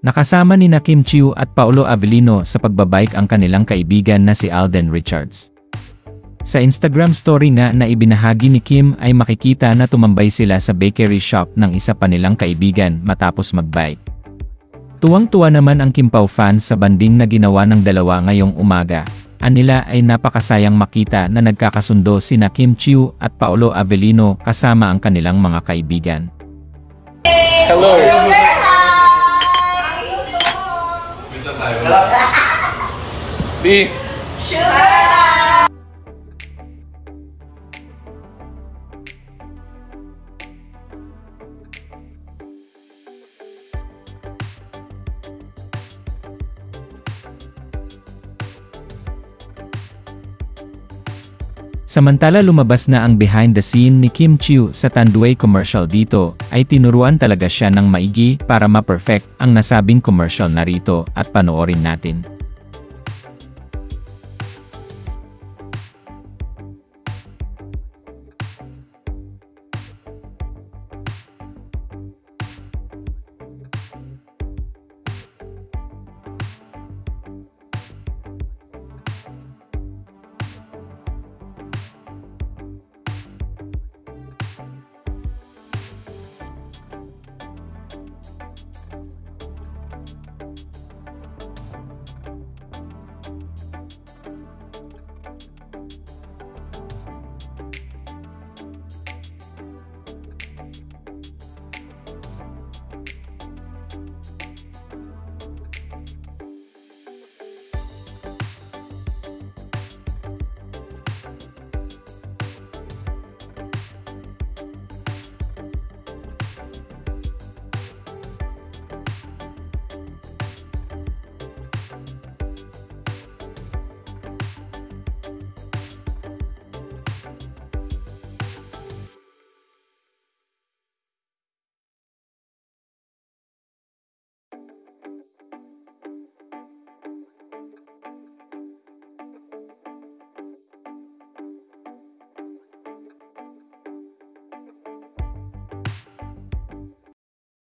Nakasama ni Kim Chiu at Paolo Avellino sa pagbabike ang kanilang kaibigan na si Alden Richards. Sa Instagram story nga na ibinahagi ni Kim ay makikita na tumambay sila sa bakery shop ng isa pa nilang kaibigan matapos magbike. Tuwang-tuwa naman ang Kim Pao fans sa banding na ginawa ng dalawa ngayong umaga. Anila ay napakasayang makita na nagkakasundo sina Kim Chiu at Paolo Avellino kasama ang kanilang mga kaibigan. Hello! B. Samantala lumabas na ang behind the scene ni Kim Chiu sa Tanduay commercial dito, ay tinuruan talaga siya ng maigi para ma-perfect ang nasabing commercial narito at panoorin natin.